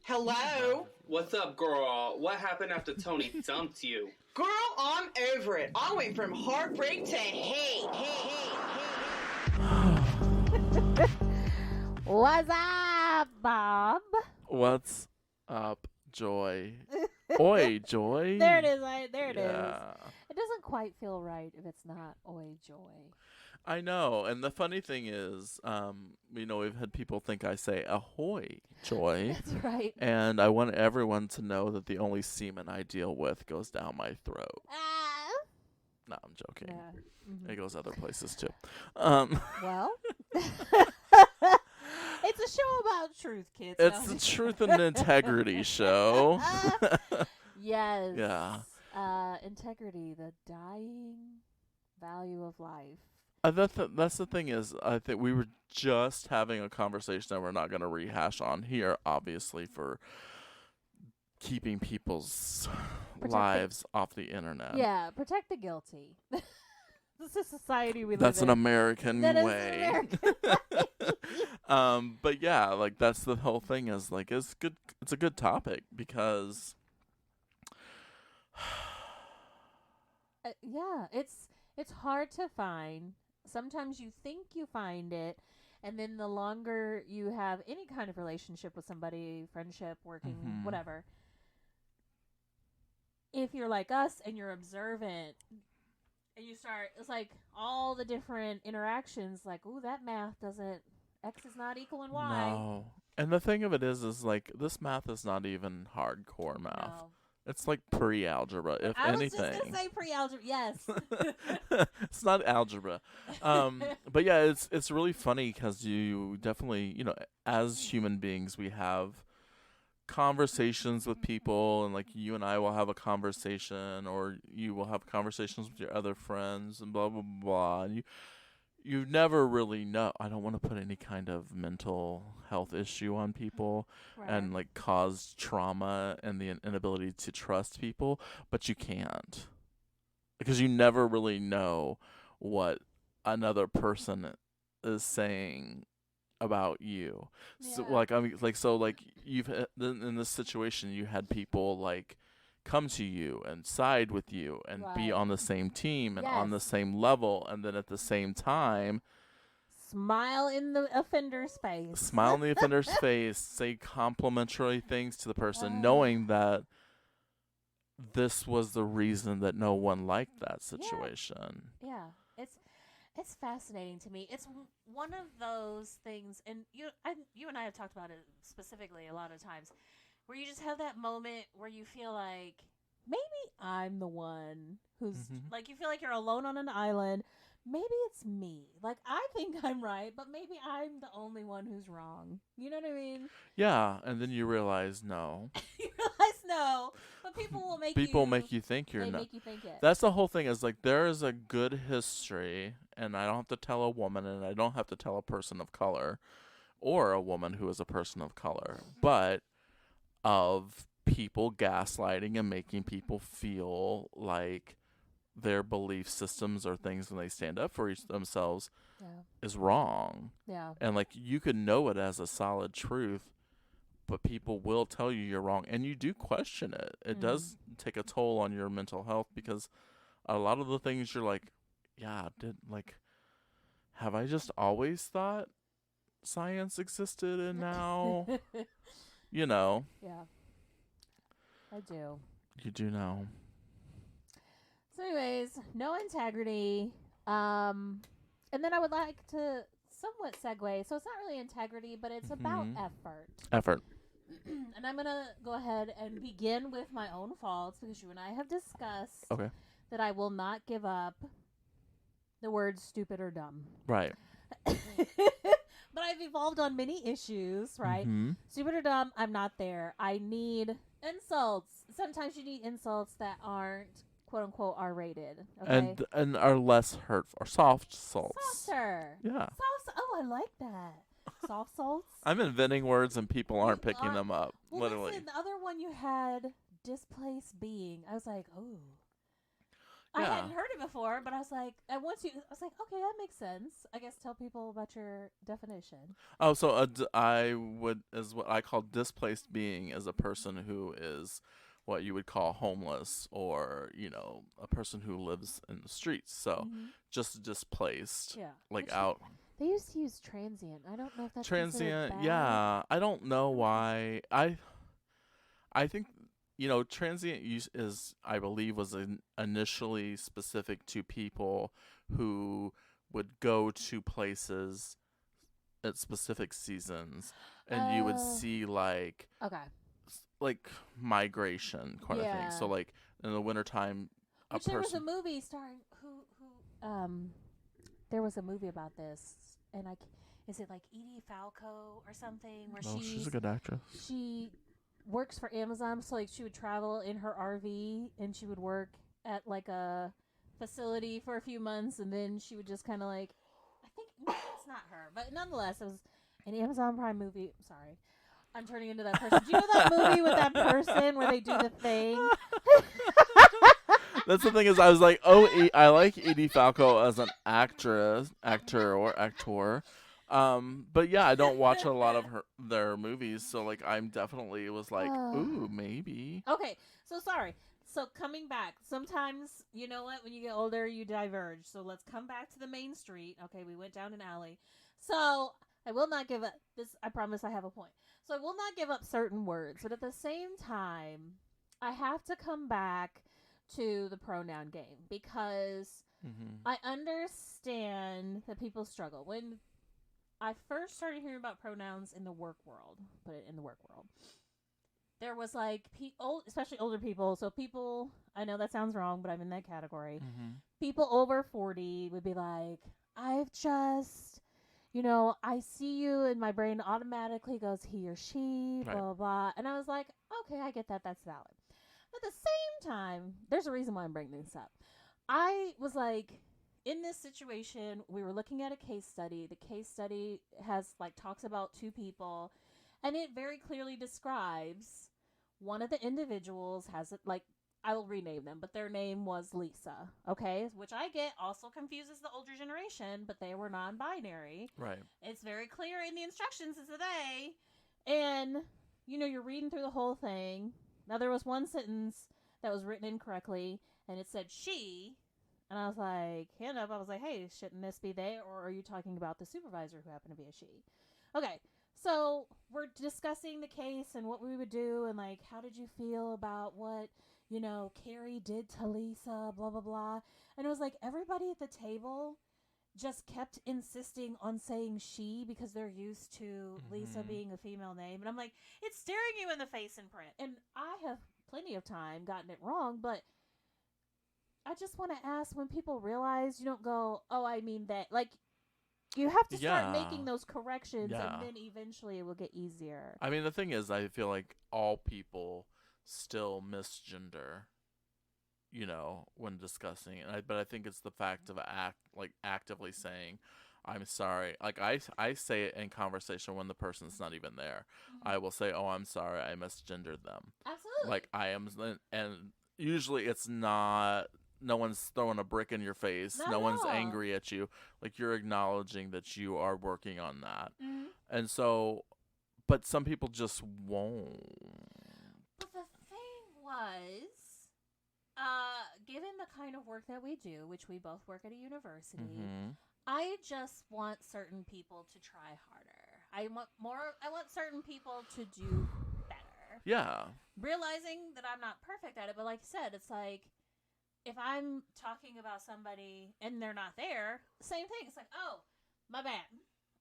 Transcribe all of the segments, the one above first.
Hello? What's up, girl? What happened after Tony dumped you? Girl, I'm over it. I went from heartbreak to hate. What's up, Bob? What's up, Joy? Oi, Joy. There it is. There it is. Yeah. It doesn't quite feel right if it's not oi joy. I know. And the funny thing is, we've had people think I say ahoy, Joy. That's right. And I want everyone to know that the only semen I deal with goes down my throat. No, I'm joking. Yeah. It goes other places too. Well, it's a show about truth, kids. It's the truth and integrity show. Yes. Yeah. Integrity, the dying value of life. That's the thing is, I think we were just having a conversation that we're not going to rehash on here, obviously, for keeping people's lives off the internet. Yeah, protect the guilty. This is society we live in. That's an American way. That is an American way. But yeah, like that's the whole thing is like it's good. It's a good topic because yeah, it's hard to find. Sometimes you think you find it, and then the longer you have any kind of relationship with somebody, friendship, working, whatever, if you're like us and you're observant, and you start, it's like all the different interactions, like, ooh, that math doesn't, X is not equaling Y. no. And the thing of it is like this math is not even hardcore math. No. It's like pre-algebra, if I anything. was just going to say pre-algebra, yes. It's not algebra. But yeah, it's really funny because you definitely, as human beings, we have conversations with people, and like you and I will have a conversation, or you will have conversations with your other friends, and blah, blah, blah. And you never really know. I don't want to put any kind of mental health issue on people and like cause trauma and the inability to trust people, but you can't because you never really know what another person is saying about you. So you've in this situation you had people like come to you and side with you and be on the same team and on the same level, and then at the same time smile in the offender's face. Smile in the offender's face, say complimentary things to the person, knowing that this was the reason that no one liked that situation. Yeah. It's fascinating to me. It's one of those things, and you and I have talked about it specifically a lot of times, where you just have that moment where you feel like maybe I'm the one who's like, you feel like you're alone on an island. Maybe it's me. Like, I think I'm right, but maybe I'm the only one who's wrong. You know what I mean? Yeah, and then you realize no. You realize no, but people will make you think you're they not. make you think it. That's the whole thing is like there is a good history, and I don't have to tell a woman, and I don't have to tell a person of color or a woman who is a person of color, but of people gaslighting and making people feel like their belief systems or things when they stand up for themselves is wrong. Yeah. And like you could know it as a solid truth, but people will tell you you're wrong, and you do question it. It does take a toll on your mental health because a lot of the things you're like, have I just always thought science existed and now Yeah. I do. You do know. So anyways, no integrity. And then I would like to somewhat segue. So it's not really integrity, but it's about effort. And I'm going to go ahead and begin with my own faults because you and I have discussed that I will not give up the words stupid or dumb. Right. But I've evolved on many issues, right? Stupid or dumb, I'm not there. I need insults. Sometimes you need insults that aren't quote unquote R-rated, okay? And are less hurtful or soft salts. Softer. Yeah. Oh, I like that. Soft salts. I'm inventing words and people aren't picking them up. Well, literally. Listen, the other one you had, displaced being. I was like, oh. I Yeah. hadn't heard it before, but I was like, I was like, okay, that makes sense. I guess tell people about your definition. Oh, so I would is what I call displaced being as a person who is what you would call homeless, or a person who lives in the streets. So Mm-hmm. just displaced, Yeah. like Which out they used to use transient. I don't know if that's considered transient. bad. Yeah, I don't know why. I think transient use is, I believe, was initially specific to people who would go to places at specific seasons, and you would see Okay. like migration kind of thing. So Yeah. like in the wintertime, a Which there was a person. movie starring there was a movie about this, and is it like Edie Falco or something, where Oh, she's a good actress. she works for Amazon, so like she would travel in her RV and she would work at like a facility for a few months, and then she would just kind of like, I think maybe it's not her, but nonetheless it was an Amazon Prime movie. Sorry, I'm turning into that person. Do you know that movie with that person where they do the thing? That's the thing, is I was like, oh, I like Edie Falco as an actor. But yeah, I don't watch a lot of their movies, so like I'm definitely was like, ooh, maybe. Okay, so sorry. So coming back, sometimes, you know what, when you get older, you diverge. So let's come back to the main street. Okay, we went down an alley. So I will not give up this. I promise I have a point. So I will not give up certain words, but at the same time, I have to come back to the pronoun game, because I understand that people struggle. When I first started hearing about pronouns in the work world, there was like especially older people. So people, I know that sounds wrong, but I'm in that category. People over 40 would be like, I've just, I see you, and my brain automatically goes he or she, blah, blah, blah. And I was like, okay, I get that. That's valid. At the same time, there's a reason why I'm bringing this up. I was like, in this situation, we were looking at a case study. The case study talks about two people, and it very clearly describes one of the individuals has I will rename them, but their name was Lisa, okay? Which I get also confuses the older generation, but they were non-binary. Right. It's very clear in the instructions it's a they. And, you're reading through the whole thing. Now, there was one sentence that was written incorrectly, and it said she, and I was like, hand up. I was like, hey, shouldn't this be they, or are you talking about the supervisor who happened to be a she? Okay, so we're discussing the case and what we would do, and like, how did you feel about what, Carrie did to Lisa, blah, blah, blah. And it was like everybody at the table just kept insisting on saying she because they're used to Lisa being a female name. And I'm like, it's staring you in the face in print. And I have plenty of time gotten it wrong, but I just want to ask, when people realize, you don't go, oh, I mean that. Like, you have to start making those corrections, and then eventually it will get easier. I mean, the thing is, I feel like all people still misgender, when discussing it. But I think it's the fact of actively saying, I'm sorry. Like I say it in conversation when the person's not even there. I will say, oh, I'm sorry, I misgendered them. Absolutely. Like I am, and usually it's not. No one's throwing a brick in your face. No one's angry at you. Like, you're acknowledging that you are working on that. And so, but some people just won't. But the thing was, given the kind of work that we do, which we both work at a university, I just want certain people to try harder. I want certain people to do better. Yeah. Realizing that I'm not perfect at it, but like I said, it's like, if I'm talking about somebody and they're not there, same thing. It's like, oh, my bad.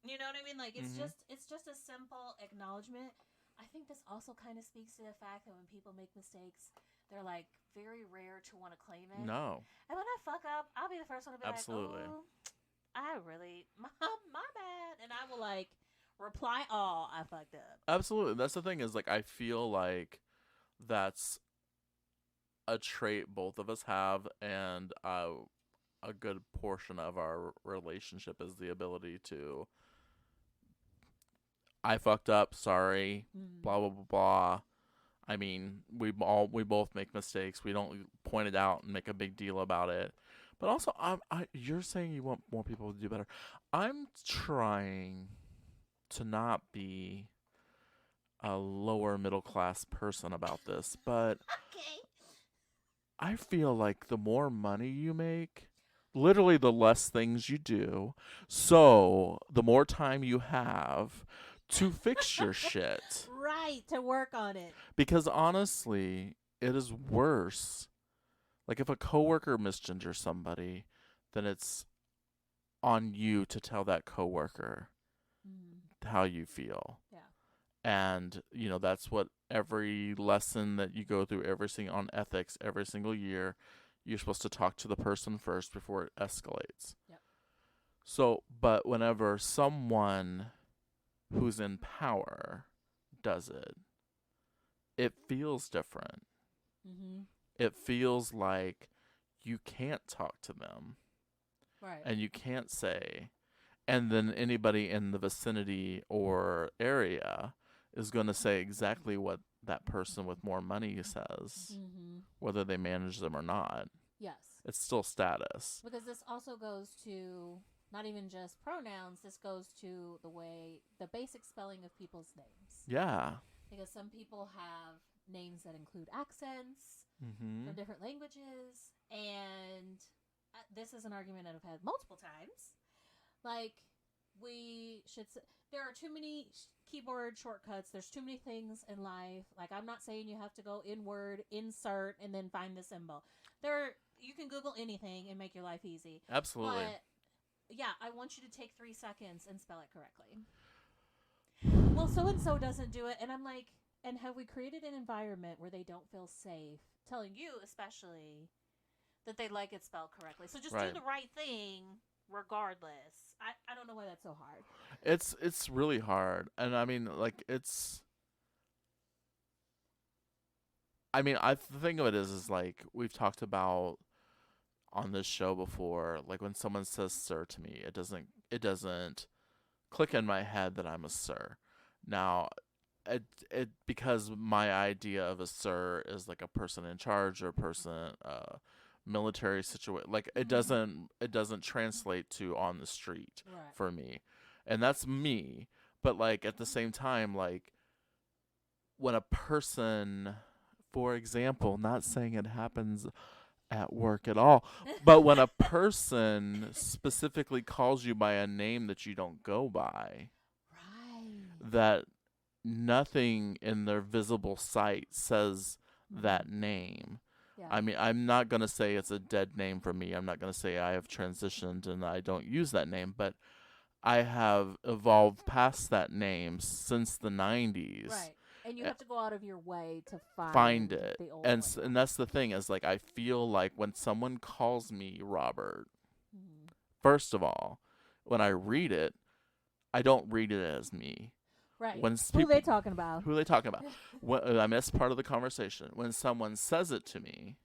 You know what I mean? Like, it's just a simple acknowledgement. I think this also kind of speaks to the fact that when people make mistakes, they're like very rare to want to claim it. No. And when I fuck up, I'll be the first one to be Absolutely. like, oh, I really, my bad. And I will like reply, oh, I fucked up. Absolutely. That's the thing, is like, I feel like that's a trait both of us have, and a good portion of our relationship is the ability to, I fucked up, sorry, blah, blah, blah, blah. I mean, we both make mistakes. We don't point it out and make a big deal about it. But also, you're saying you want more people to do better. I'm trying to not be a lower middle class person about this, but Okay. I feel like the more money you make, literally the less things you do. So the more time you have to fix your shit. Right, to work on it. Because honestly, it is worse. Like if a coworker misgenders somebody, then it's on you to tell that coworker how you feel. Yeah. And, that's what every lesson that you go through on ethics every single year, you're supposed to talk to the person first before it escalates. Yep. So, but whenever someone who's in power does it, it feels different. Mm-hmm. It feels like you can't talk to them. Right. And you can't say, and then anybody in the vicinity or area is going to say exactly what that person with more money says, whether they manage them or not. Yes. It's still status. Because this also goes to not even just pronouns, this goes to the basic spelling of people's names. Yeah. Because some people have names that include accents from different languages, and this is an argument that I've had multiple times. Like, there are too many keyboard shortcuts. There's too many things in life. Like, I'm not saying you have to go inward, insert, and then find the symbol. You can Google anything and make your life easy. Absolutely. But, yeah, I want you to take 3 seconds and spell it correctly. Well, so-and-so doesn't do it. And I'm like, and have we created an environment where they don't feel safe telling you, especially, that they like it spelled correctly? So just do the right thing regardless. I don't know why that's so hard. It's really hard. And I mean, like, the thing of it is like, we've talked about on this show before, like when someone says sir to me, it doesn't click in my head that I'm a sir. Now, it because my idea of a sir is like a person in charge or a person military situation, like it doesn't translate to on the street for me, and that's me. But like at the same time, like when a person, for example, not saying it happens at work at all, but when a person specifically calls you by a name that you don't go by, that nothing in their visible sight says that name. Yeah. I mean, I'm not going to say it's a dead name for me. I'm not going to say I have transitioned and I don't use that name, but I have evolved past that name since the 90s. Right. And you have to go out of your way to find it. The old and one. And that's the thing, is like I feel like when someone calls me Robert, first of all, when I read it, I don't read it as me. Right. When who are they talking about? Who are they talking about? I missed part of the conversation. When someone says it to me,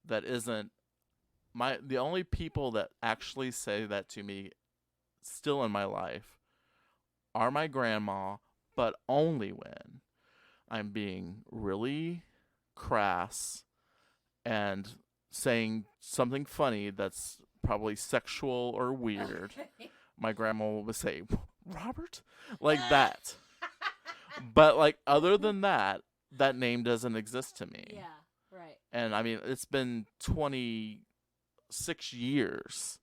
that isn't the only people that actually say that to me still in my life are my grandma, but only when I'm being really crass and saying something funny that's probably sexual or weird. Okay. My grandma would say, Robert? Like that. But like other than that, that name doesn't exist to me. Yeah, right. And I mean, it's been 26 years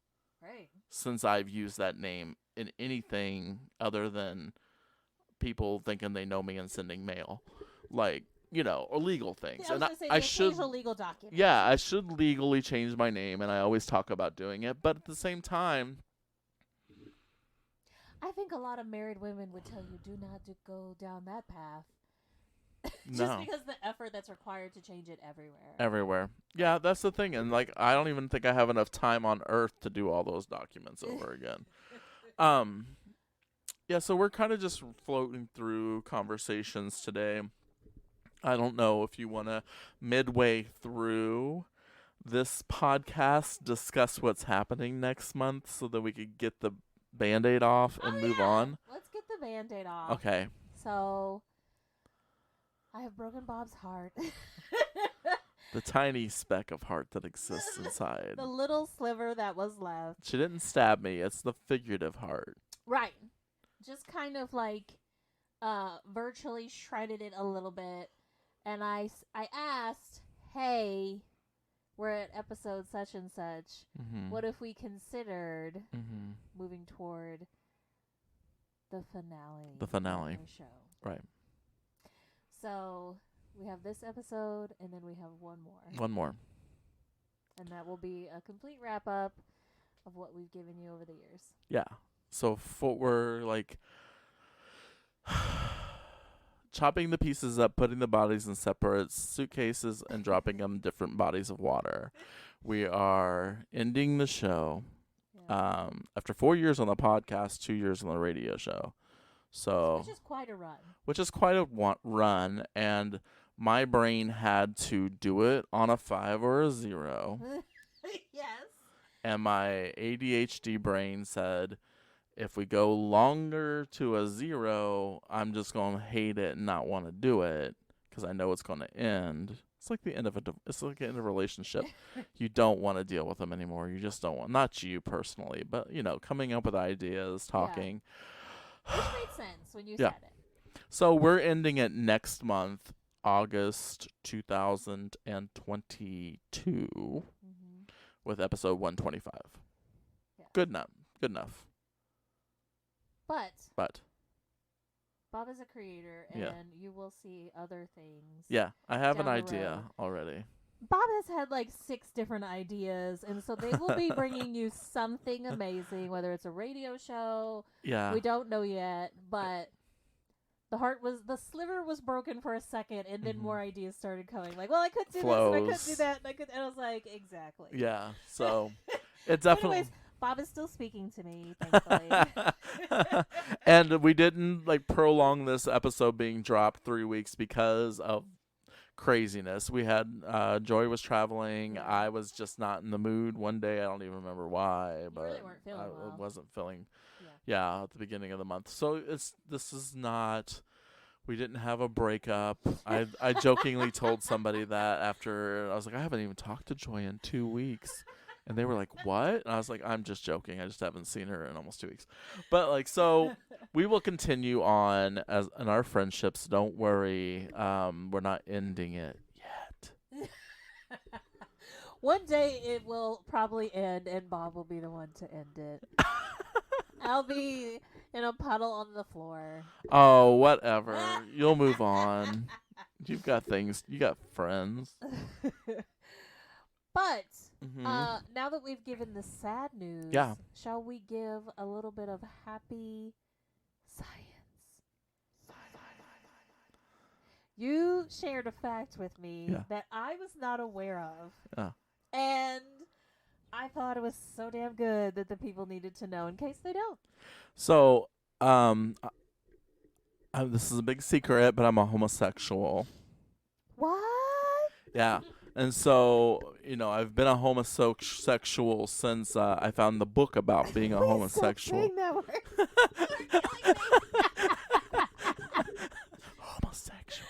since I've used that name in anything other than people thinking they know me and sending mail. Like, or legal things. Yeah, I should legal document. Yeah, I should legally change my name, and I always talk about doing it, but at the same time, I think a lot of married women would tell you, do not go down that path. No. Because the effort that's required to change it everywhere. Everywhere. Yeah, that's the thing. And like, I don't even think I have enough time on earth to do all those documents over again. Yeah, so we're kind of just floating through conversations today. I don't know if you want to, midway through this podcast, discuss what's happening next month so that we could get the Band-Aid off and move on. Let's get the Band-Aid off. Okay. So, I have broken Bob's heart. The tiny speck of heart that exists inside. The little sliver that was left. She didn't stab me. It's the figurative heart. Right. Just kind of like virtually shredded it a little bit. And I asked, hey, we're at episode such and such. Mm-hmm. What if we considered Mm-hmm. moving toward the finale? The finale. Of the show. Right. So we have this episode, and then we have one more. One more. And that will be a complete wrap up of what we've given you over the years. Yeah. So we're like chopping the pieces up, putting the bodies in separate suitcases, and dropping them in different bodies of water. We are ending the show Yeah. after 4 years on the podcast, 2 years on the radio show. So, Which is quite a run. which is quite a run, and my brain had to do it on a 5 or a 0, Yes. and my ADHD brain said, if we go longer to a 0, I'm just going to hate it and not want to do it because I know it's going to end. It's like the end of it's like the end of a relationship. You don't want to deal with them anymore. You just don't want. Not you personally, but coming up with ideas, talking. Which made sense when you Yeah. said it. So we're ending it next month, August 2022, Mm-hmm. with episode 125. Yeah. Good enough. Good enough. But But Bob is a creator, and Yeah. you will see other things. yeah, I have an Down the idea road. already. Bob has had like 6 different ideas, and so they will be bringing you something amazing, whether it's a radio show. Yeah. We don't know yet, but the sliver was broken for a second, and then Mhm. more ideas started coming. Like, well, I could do this, and I could do Flows. that, and I was like, exactly. Yeah. So it So definitely. anyways, Bob is still speaking to me, thankfully. And we didn't prolong this episode being dropped 3 weeks because of craziness. We had Joy was traveling. Yeah. I was just not in the mood one day. I don't even remember why, but really weren't feeling I well. wasn't feeling. Yeah. Yeah, at the beginning of the month. So this is not. We didn't have a breakup. I jokingly told somebody that after I was like, I haven't even talked to Joy in 2 weeks. And they were like, what? And I was like, I'm just joking. I just haven't seen her in almost 2 weeks. But so we will continue on in our friendships. Don't worry. We're not ending it yet. One day it will probably end, and Bob will be the one to end it. I'll be in a puddle on the floor. Oh, whatever. You'll move on. You've got things. You got friends. But Mhm. now that we've given the sad news, Yeah. shall we give a little bit of happy science? You shared a fact with me Yeah. that I was not aware of. Yeah. And I thought it was so damn good that the people needed to know in case they don't. So, this is a big secret, but I'm a homosexual. What? Yeah. And so, I've been a homosexual since I found the book about being a Please homosexual. Stop saying that word. Homosexual.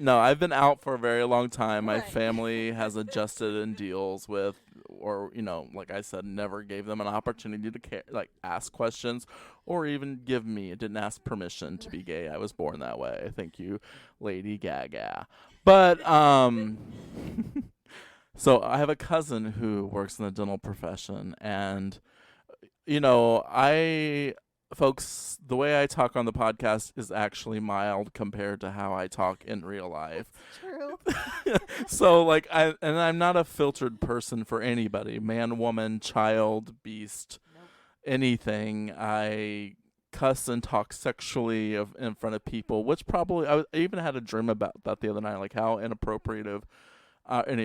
No, I've been out for a very long time. My Right. family has adjusted and deals with, or like I said, never gave them an opportunity to ask questions, or even give me. It didn't ask permission to be gay. I was born that way. Thank you, Lady Gaga. But so I have a cousin who works in the dental profession, and folks, the way I talk on the podcast is actually mild compared to how I talk in real life. True. So I'm not a filtered person for anybody, man, woman, child, beast, Nope. anything. I cuss and talk sexually in front of people, which probably I even had a dream about that the other night, like how inappropriate. How am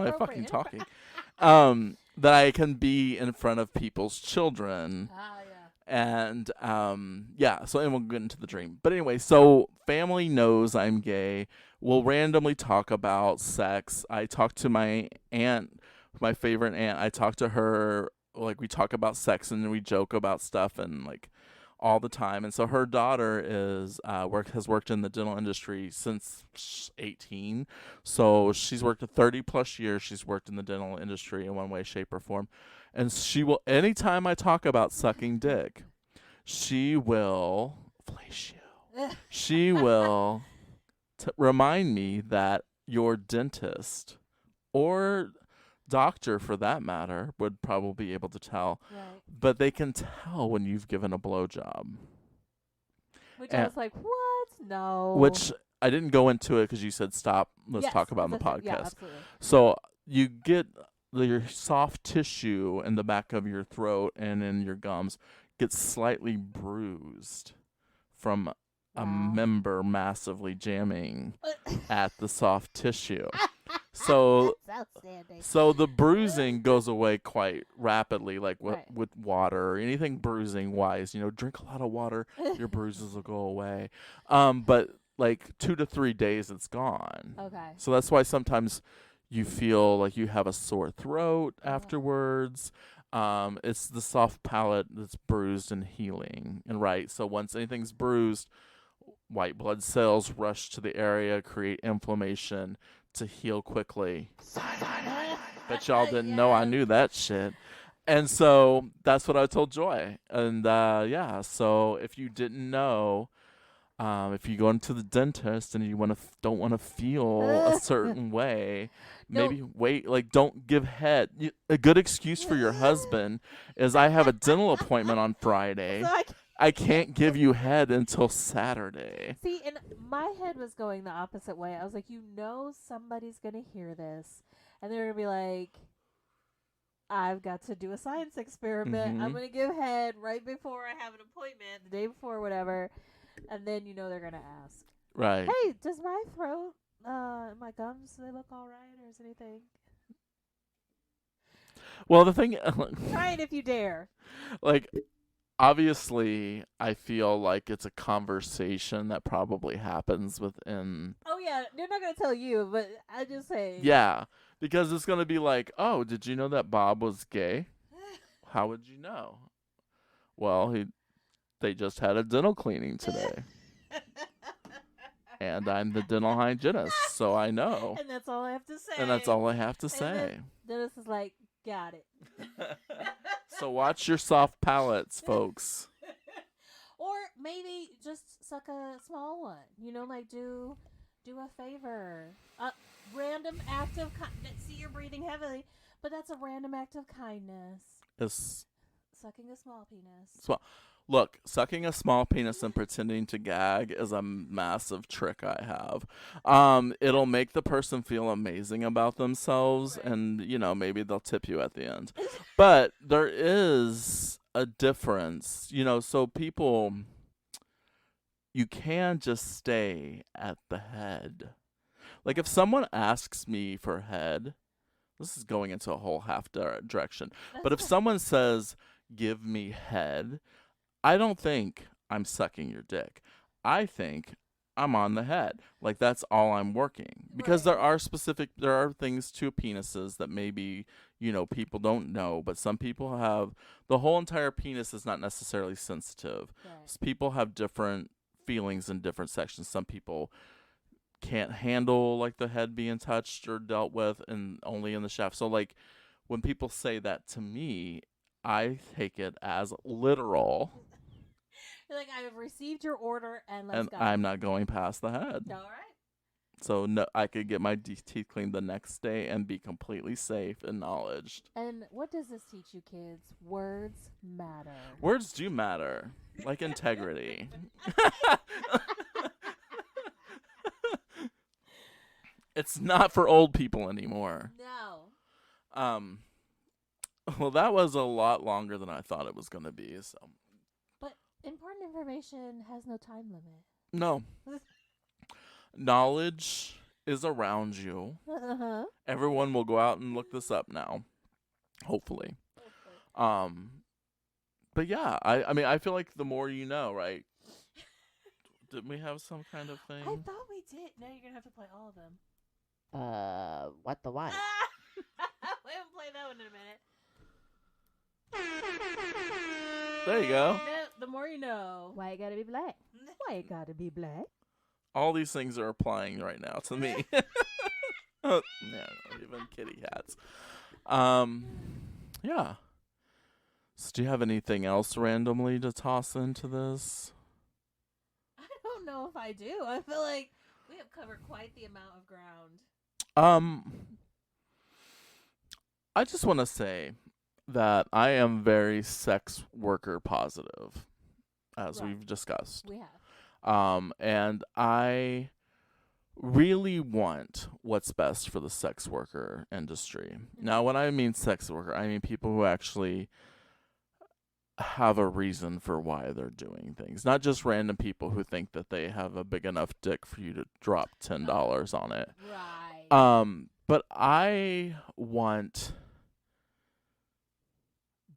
I fucking talking? That I can be in front of people's children. Yeah. And so and we'll get into the dream. But anyway, so family knows I'm gay. We'll randomly talk about sex. I talk to my aunt, my favorite aunt. I talk to her, we talk about sex and we joke about stuff and all the time. And so her daughter has worked in the dental industry since 18. So she's worked 30 plus years. She's worked in the dental industry in one way, shape, or form. And she will, anytime I talk about sucking dick, she will fellatio. She will remind me that your dentist or doctor, for that matter, would probably be able to tell. Right. But they can tell when you've given a blowjob. Which I was like, what? No. Which I didn't go into it because you said stop. Let's Yes, talk about in the that's it. podcast. Yeah, absolutely. So you get your soft tissue in the back of your throat and in your gums gets slightly bruised from a member massively jamming at the soft tissue. So the bruising goes away quite rapidly, like with water or anything bruising wise. Drink a lot of water, your bruises will go away. But like 2 to 3 days, it's gone. Okay. So that's why sometimes you feel like you have a sore throat afterwards. It's the soft palate that's bruised and healing. And so once anything's bruised, white blood cells rush to the area, create inflammation to heal quickly. But y'all didn't know I knew that shit. And so that's what I told Joy. And so if you didn't know, if you go into the dentist and you don't want to feel a certain way, maybe wait. Like, don't give head. A good excuse for your husband is, I have a dental appointment on Friday. So I can't give you head until Saturday. See, and my head was going the opposite way. I was like, somebody's going to hear this, and they're going to be like, I've got to do a science experiment. I'm going to give head right before I have an appointment, the day before, whatever. And then they're going to ask. Right. Hey, does my throat, my gums, do they look all right, or is anything? Well, the thing... Try it if you dare. Like... Obviously, I feel like it's a conversation that probably happens within... Oh, yeah. They're not going to tell you, but I just say... Yeah, because it's going to be like, oh, did you know that Bob was gay? How would you know? Well, they just had a dental cleaning today. And I'm the dental hygienist, so I know. And that's all I have to say. And that's all I have to say. Dennis is like, got it. So watch your soft palates, folks. Or maybe just suck a small one. Like do a favor. A random act of kindness. See, you're breathing heavily, but that's a random act of kindness. Sucking a small penis. Look, sucking a small penis and pretending to gag is a massive trick I have. It'll make the person feel amazing about themselves, and, maybe they'll tip you at the end. But there is a difference, so people, you can just stay at the head. Like, if someone asks me for head, this is going into a whole half direction, but if someone says, give me head, I don't think I'm sucking your dick. I think I'm on the head. Like, that's all I'm working. Because there are things to penises that maybe, people don't know, but some people have, the whole entire penis is not necessarily sensitive. Right. People have different feelings in different sections. Some people can't handle, like, the head being touched or dealt with, and only in the shaft. So, like, when people say that to me, I take it as literal. You're like, I have received your order, and let's And go. I'm not going past the head. All right. So no, I could get my teeth cleaned the next day and be completely safe and acknowledged. And what does this teach you, kids? Words matter. Words do matter, like integrity. It's not for old people anymore. No. Well, that was a lot longer than I thought it was going to be. So. But important information has no time limit. No. Knowledge is around you. Uh-huh. Everyone will go out and look this up now. Hopefully. But yeah, I mean, I feel like the more you know, right? Didn't we have some kind of thing? I thought we did. Now you're going to have to play all of them. What the what? We haven't played that one in a minute. There you go. No, The more you know. Why it gotta be black? Why it gotta be black? All these things are applying right now to me. Oh, yeah, even kitty cats. Yeah. So do you have anything else randomly to toss into this? I don't know if I do. I feel like we have covered quite the amount of ground. I just want to say that I am very sex worker positive, as Right. we've discussed. We have. And I really want what's best for the sex worker industry. Now, when I mean sex worker, I mean people who actually have a reason for why they're doing things, not just random people who think that they have a big enough dick for you to drop $10 on it. Right. But I want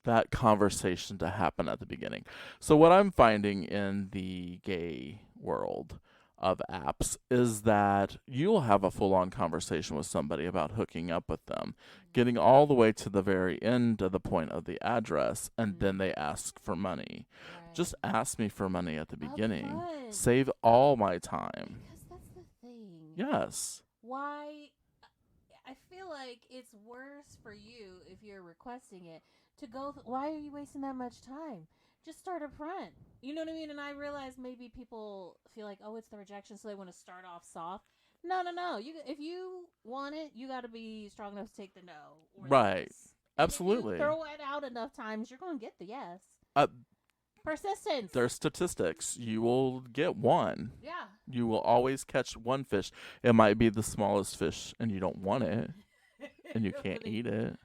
that conversation to happen at the beginning. So what I'm finding in the gay world of apps is that you'll have a full-on conversation with somebody about hooking up with them, getting all the way to the very end of the point of the address, and then they ask for money. Right. Just ask me for money at the beginning. Upfront. Save all my time. Because that's the thing. Yes. Why? I feel like it's worse for you if you're requesting it to go. Why are you wasting that much time? Just start up front. You know what I mean? And I realize maybe people feel like, oh, it's the rejection, so they want to start off soft. No. If you want it, you got to be strong enough to take the no. Or Right. yes. And Absolutely. if you throw it out enough times, you're going to get the yes. Persistence. There's statistics. You will get one. Yeah. You will always catch one fish. It might be the smallest fish, and you don't want it, and you can't eat it.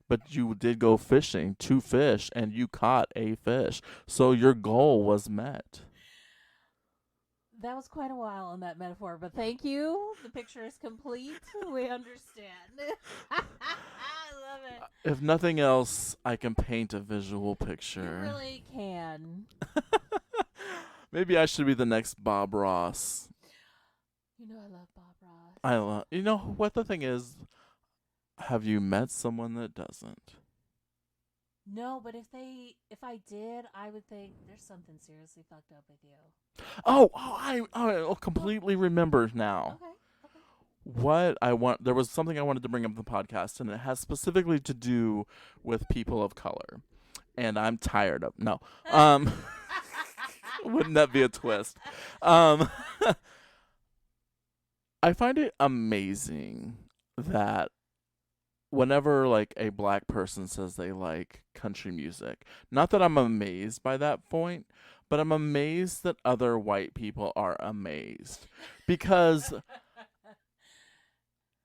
But you did go fishing, 2 fish, and you caught a fish. So your goal was met. That was quite a while on that metaphor, but thank you. The picture is complete. We understand. I love it. If nothing else, I can paint a visual You picture. really can. Maybe I should be the next Bob Ross. You know I love Bob Ross. I love. You know what the thing is? Have you met someone that doesn't? No, but if I did, I would think there's something seriously fucked up with you. I completely remember now. Okay. What I want, there was something I wanted to bring up in the podcast, and it has specifically to do with people of color. And I'm tired of, no. Wouldn't that be a twist? I find it amazing that whenever like a black person says they like country music, not that I'm amazed by that point, but I'm amazed that other white people are amazed, because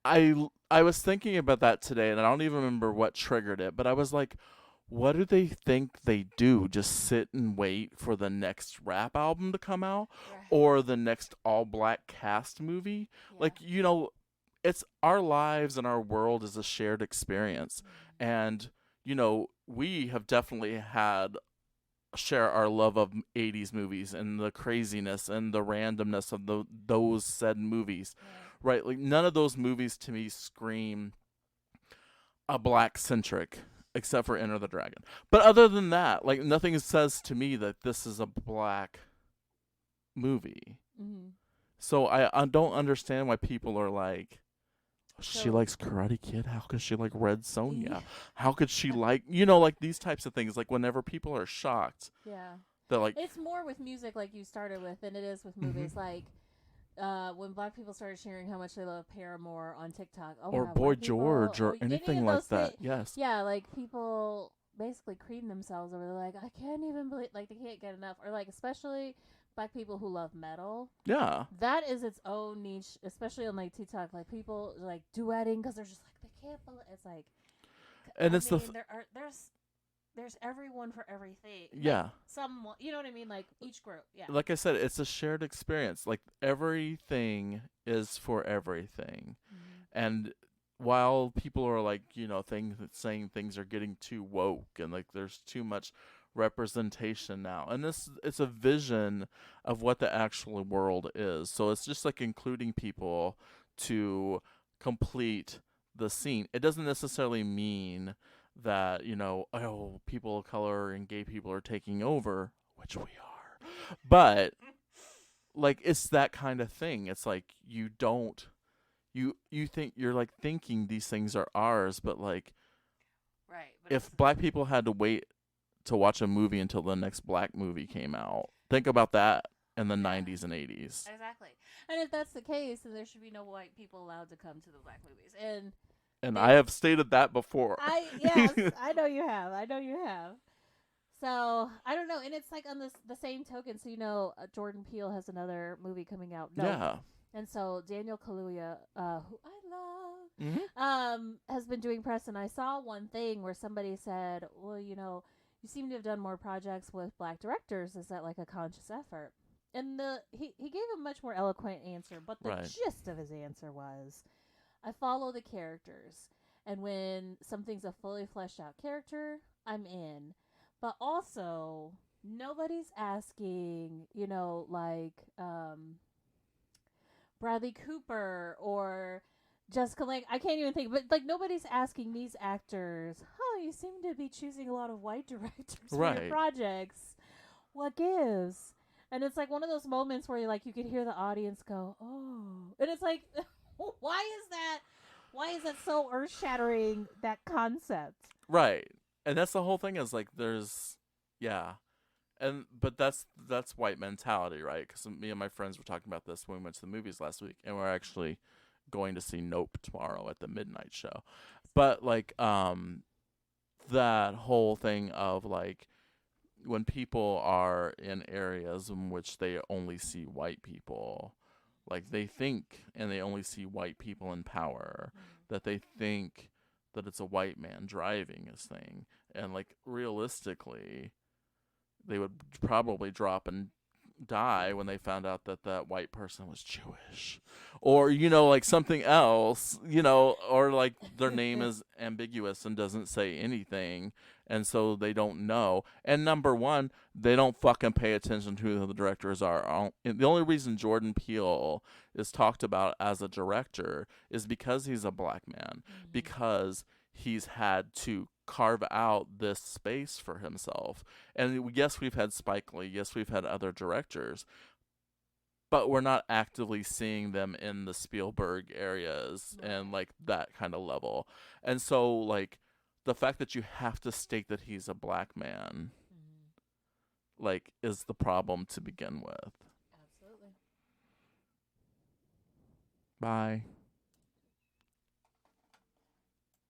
I was thinking about that today, and I don't even remember what triggered it, but I was like, what do they think they do? Just sit and wait for the next rap album to come out, Right. or the next all black cast movie? Yeah. Like, you know, it's our lives and our world is a shared experience. And, you know, we have definitely had share our love of 80s movies and the craziness and the randomness of those said movies. Right? Like, none of those movies to me scream a black centric, except for Enter the Dragon. But other than that, like, nothing says to me that this is a black movie. Mm-hmm. So I don't understand why people are like, she So- likes Karate Kid. How could she like Red Sonja? How could she like, you know, like these types of things? Like, whenever people are shocked, Yeah. they're like, It's more with music, like you started with, than it is with movies. Like when black people started sharing how much they love Paramore on TikTok, oh my or God, Boy white people- George, or any anything of like those that. thi- Yes. Yeah, like people basically cream themselves over. They're like, I can't even believe, like they can't get enough, or like especially black people who love metal. Yeah. That is its own niche, especially on like TikTok. Like people like duetting because they're just like they can't believe it's like. And I it's the mean, there's everyone for everything. Like, Yeah. someone, you know what I mean? Like each group. Yeah. Like I said, it's a shared experience. Like, everything is for everything. And while people are like, you know, saying things are getting too woke and like there's too much representation now, and it's a vision of what the actual world is. So it's just like including people to complete the scene. It doesn't necessarily mean that, you know, oh, people of color and gay people are taking over. which we are. But like it's that kind of thing. It's like you think you're like thinking these things are ours, but like Right. But if black people had to wait to watch a movie until the next black movie came out, think about that in the 90s and 80s. Exactly. And if that's the case, then there should be no white people allowed to come to the black movies. And I have stated that before. Yes, I know you have. So I don't know, and it's like on the same token. So Jordan Peele has another movie coming out. No. Yeah. And so Daniel Kaluuya, who I love, Mm-hmm. has been doing press, and I saw one thing where somebody said, "Well, you seem to have done more projects with black directors. Is that like a conscious effort?" And he gave a much more eloquent answer, but the Right. gist of his answer was, "I follow the characters, and when something's a fully fleshed out character, I'm in. But also, nobody's asking, Bradley Cooper or Jessica Lange. I can't even think, but like nobody's asking these actors, you seem to be choosing a lot of white directors for your Right. projects. What gives?" And it's like one of those moments where you could hear the audience go, "Oh," and it's like, why is that? Why is that so earth-shattering? That concept. Right. And that's the whole thing is like but that's white mentality, right? Because me and my friends were talking about this when we went to the movies last week, and we're actually going to see Nope tomorrow at the midnight show. But like that whole thing of like when people are in areas in which they only see white people, like they think and they only see white people in power, that they think that it's a white man driving his thing, and like realistically they would probably drop and die when they found out that that white person was Jewish, or like something else, or like their name is ambiguous and doesn't say anything, and so they don't know. And number one, they don't fucking pay attention to who the directors are. The only reason Jordan Peele is talked about as a director is because he's a black man, because he's had to carve out this space for himself. And yes, we've had Spike Lee, yes, we've had other directors, but we're not actively seeing them in the Spielberg areas and like that kind of level. And so like the fact that you have to state that he's a black man like is the problem to begin with. Absolutely. Bye.